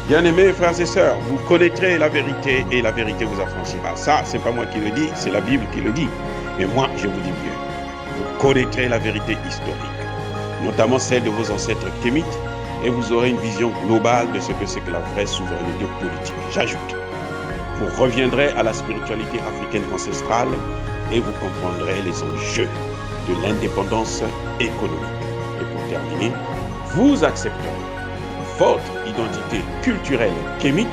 Bien-aimés frères et sœurs, vous connaîtrez la vérité et la vérité vous affranchira. Ça, c'est pas moi qui le dis, c'est la Bible qui le dit. Mais moi, je vous dis bien, vous connaîtrez la vérité historique, notamment celle de vos ancêtres kémites, et vous aurez une vision globale de ce que c'est que la vraie souveraineté politique. J'ajoute, vous reviendrez à la spiritualité africaine ancestrale et vous comprendrez les enjeux de l'indépendance économique. Et pour terminer, vous accepterez votre identité culturelle kémite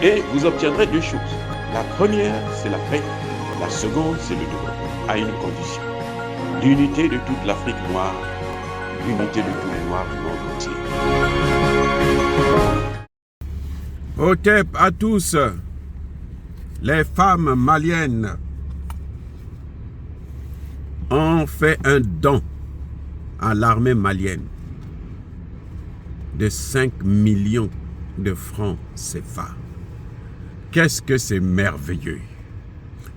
et vous obtiendrez deux choses. La première, c'est la paix. La seconde, c'est le développement, à une condition. L'unité de toute l'Afrique noire, l'unité de tous les Noirs du monde entier. Hotep à tous, les femmes maliennes ont fait un don à l'armée malienne de 5 millions de francs CFA. Qu'est-ce que c'est merveilleux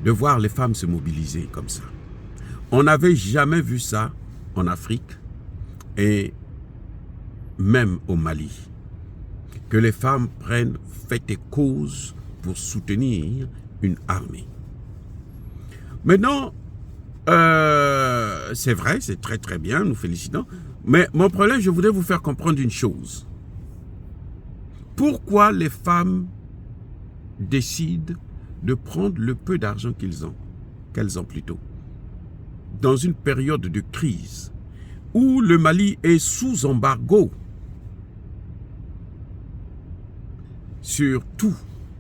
de voir les femmes se mobiliser comme ça. On n'avait jamais vu ça en Afrique et même au Mali. Que les femmes prennent fait et cause pour soutenir une armée. Maintenant, c'est vrai, c'est très très bien, nous félicitons. Mais mon problème, je voudrais vous faire comprendre une chose. Pourquoi les femmes décident de prendre le peu d'argent qu'elles ont plutôt, dans une période de crise, où le Mali est sous embargo sur tout,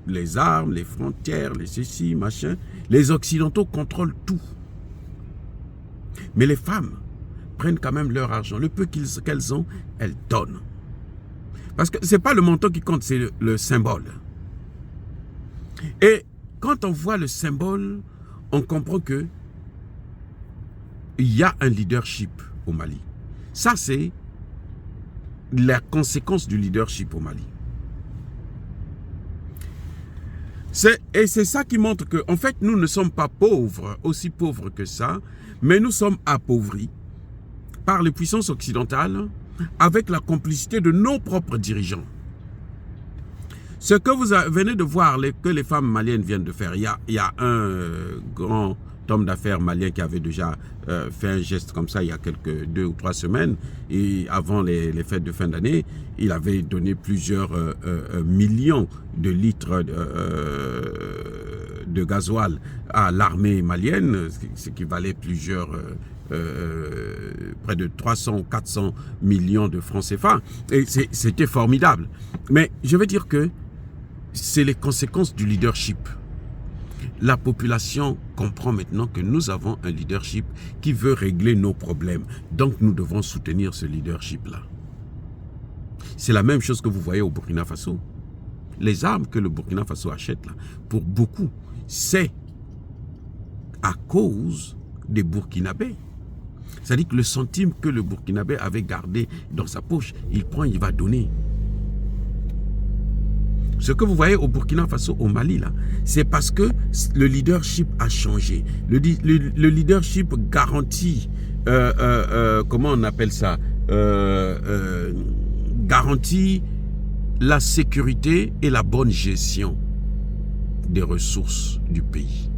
les armes, les frontières, les ceci, machin, les Occidentaux contrôlent tout. Mais les femmes prennent quand même leur argent, le peu qu'elles ont, elles donnent. Parce que ce n'est pas le montant qui compte, c'est le symbole. Et quand on voit le symbole, on comprend que il y a un leadership au Mali. Ça, c'est la conséquence du leadership au Mali. Et c'est ça qui montre que, en fait, nous ne sommes pas pauvres, aussi pauvres que ça, mais nous sommes appauvris par les puissances occidentales avec la complicité de nos propres dirigeants. Ce que vous venez de voir, que les femmes maliennes viennent de faire, il y a un grand homme d'affaires malien qui avait déjà fait un geste comme ça il y a 2 ou 3 semaines, et avant les fêtes de fin d'année, il avait donné plusieurs millions de litres de gasoil à l'armée malienne, ce qui valait plusieurs, près de 300 ou 400 millions de francs CFA, et c'était formidable. Mais je veux dire que c'est les conséquences du leadership. La population comprend maintenant que nous avons un leadership qui veut régler nos problèmes. Donc nous devons soutenir ce leadership-là. C'est la même chose que vous voyez au Burkina Faso. Les armes que le Burkina Faso achète, là, pour beaucoup, c'est à cause des Burkinabés. C'est-à-dire que le centime que le Burkinabé avait gardé dans sa poche, il prend, il va donner. Ce que vous voyez au Burkina Faso, au Mali, là, c'est parce que le leadership a changé. Le leadership garantit, comment on appelle ça, garantit la sécurité et la bonne gestion des ressources du pays.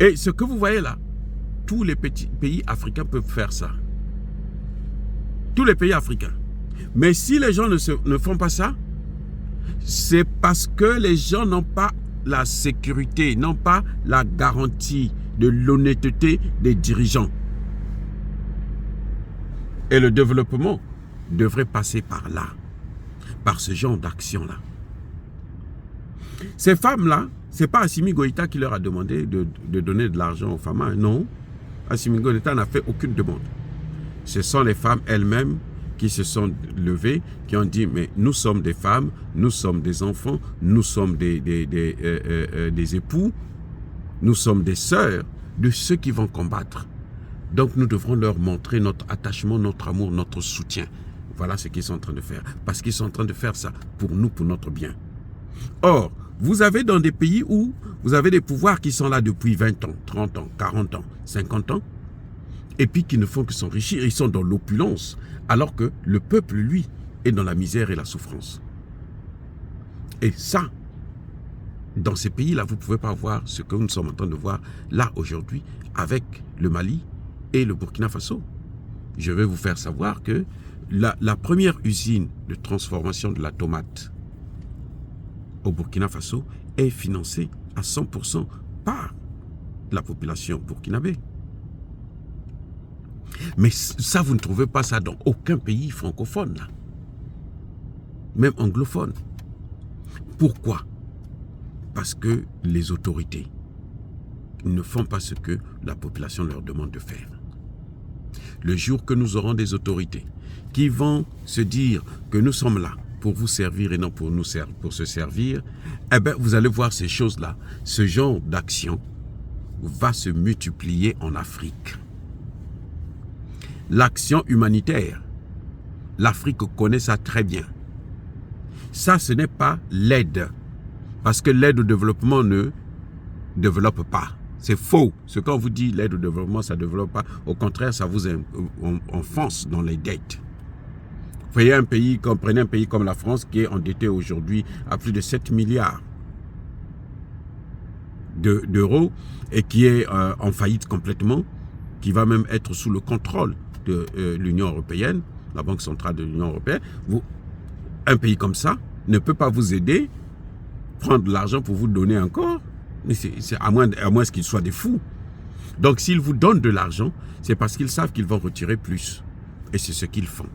Et ce que vous voyez là, tous les petits pays africains peuvent faire ça. Tous les pays africains. Mais si les gens ne font pas ça, c'est parce que les gens n'ont pas la sécurité, n'ont pas la garantie de l'honnêteté des dirigeants. Et le développement devrait passer par là, par ce genre d'action-là. Ces femmes-là, ce n'est pas Assimi Goïta qui leur a demandé de donner de l'argent aux femmes. Non, Assimi Goïta n'a fait aucune demande. Ce sont les femmes elles-mêmes qui se sont levées, qui ont dit, mais nous sommes des femmes, nous sommes des enfants, nous sommes des époux, nous sommes des sœurs de ceux qui vont combattre. Donc nous devrons leur montrer notre attachement, notre amour, notre soutien. Voilà ce qu'ils sont en train de faire. Parce qu'ils sont en train de faire ça pour nous, pour notre bien. Or, vous avez dans des pays où vous avez des pouvoirs qui sont là depuis 20 ans, 30 ans, 40 ans, 50 ans, et puis qui ne font que s'enrichir, ils sont dans l'opulence, alors que le peuple, lui, et dans la misère et la souffrance. Et ça, dans ces pays-là, vous ne pouvez pas voir ce que nous sommes en train de voir là aujourd'hui avec le Mali et le Burkina Faso. Je vais vous faire savoir que la première usine de transformation de la tomate au Burkina Faso est financée à 100% par la population burkinabé. Mais ça, vous ne trouvez pas ça dans aucun pays francophone, là. Même anglophone. Pourquoi? Parce que les autorités ne font pas ce que la population leur demande de faire. Le jour que nous aurons des autorités qui vont se dire que nous sommes là pour vous servir et non pour se servir, eh bien, vous allez voir ces choses-là. Ce genre d'action va se multiplier en Afrique. L'action humanitaire, l'Afrique connaît ça très bien. Ça, ce n'est pas l'aide. Parce que l'aide au développement ne développe pas. C'est faux. Ce qu'on vous dit, l'aide au développement, ça ne développe pas. Au contraire, ça vous enfonce dans les dettes. Prenez un pays comme la France qui est endetté aujourd'hui à plus de 7 milliards d'euros et qui est en faillite complètement, qui va même être sous le contrôle de l'Union européenne, la Banque centrale de l'Union européenne. Un pays comme ça ne peut pas vous aider, prendre de l'argent pour vous donner encore, mais c'est à moins qu'ils soient des fous. Donc s'ils vous donnent de l'argent, c'est parce qu'ils savent qu'ils vont retirer plus. Et c'est ce qu'ils font.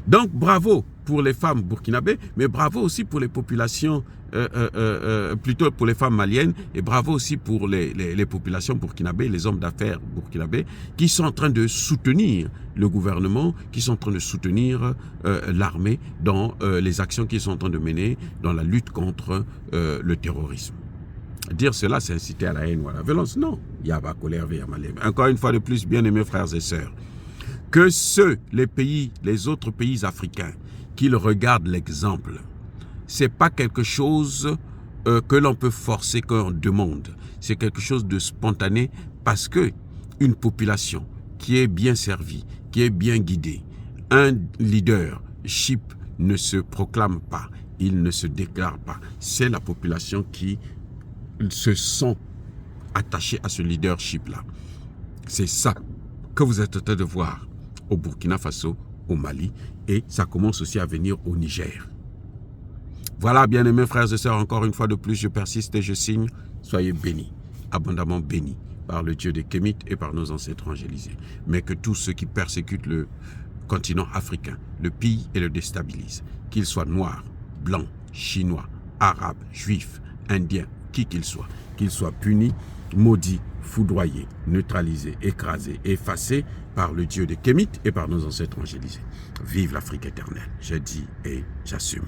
Donc bravo pour les femmes burkinabées, mais bravo aussi pour les populations, plutôt pour les femmes maliennes, et bravo aussi pour les populations burkinabées, les hommes d'affaires burkinabés, qui sont en train de soutenir le gouvernement, qui sont en train de soutenir l'armée dans les actions qu'ils sont en train de mener dans la lutte contre le terrorisme. Dire cela, c'est inciter à la haine ou à la violence. Non, il y a pas colère, il y a mal. Encore une fois de plus, bien aimés frères et sœurs, que les autres pays africains, qu'ils regardent l'exemple. C'est pas quelque chose que l'on peut forcer, qu'on demande. C'est quelque chose de spontané parce que une population qui est bien servie, qui est bien guidée, un leadership ne se proclame pas, il ne se déclare pas. C'est la population qui se sent attachée à ce leadership-là. C'est ça que vous êtes en train de voir au Burkina Faso, au Mali, et ça commence aussi à venir au Niger. Voilà, bien-aimés frères et sœurs, encore une fois de plus, je persiste et je signe. Soyez bénis, abondamment bénis par le Dieu des Kémites et par nos ancêtres angélisés. Mais que tous ceux qui persécutent le continent africain le pillent et le déstabilisent, qu'ils soient noirs, blancs, chinois, arabes, juifs, indiens, qui qu'ils soient punis, maudits, foudroyés, neutralisés, écrasés, effacés par le Dieu des Kémites et par nos ancêtres angélisés. Vive l'Afrique éternelle. Je dis et j'assume.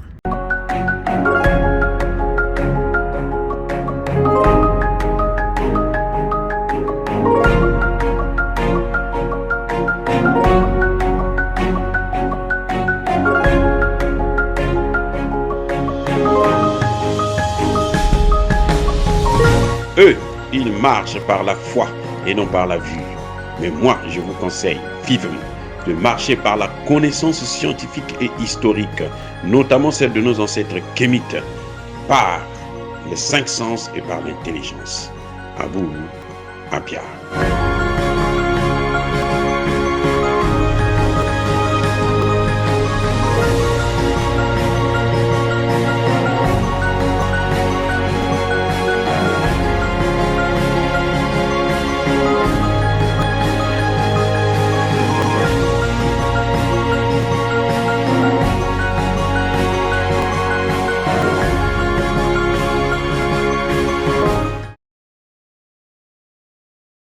Eux, ils marchent par la foi et non par la vue. Mais moi, je vous conseille vivement de marcher par la connaissance scientifique et historique, notamment celle de nos ancêtres kémites, par les 5 sens et par l'intelligence. À vous, à Pierre.